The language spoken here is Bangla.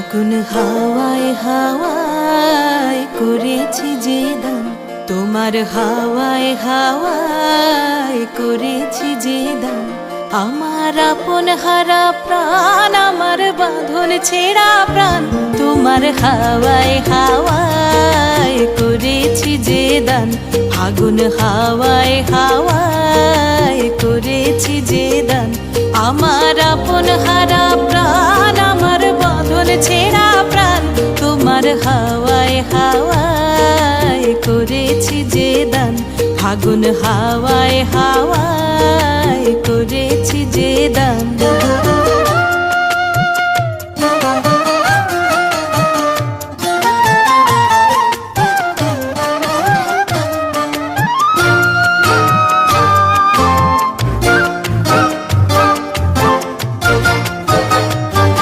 ফাগুন হাওয়ায় হাওয়ায় করেছি যে দান, তোমার হাওয়ায় হাওয়ায় করেছি যে দান। আমার আপন হারা প্রাণ, আমার বাঁধন ছেঁড়া প্রাণ, তোমার হাওয়ায় হাওয়ায় করেছি যে দান। ফাগুন হাওয়ায় হাওয়ায় করেছি যে দান। আমার আপন হারা প্রাণ, আমার বাঁধন ছেঁড়া প্রাণ, তোমার হাওয়ায় হাওয়ায় করেছি যে দান। ফাগুন হাওয়ায় হাওয়ায় করেছি যে দান।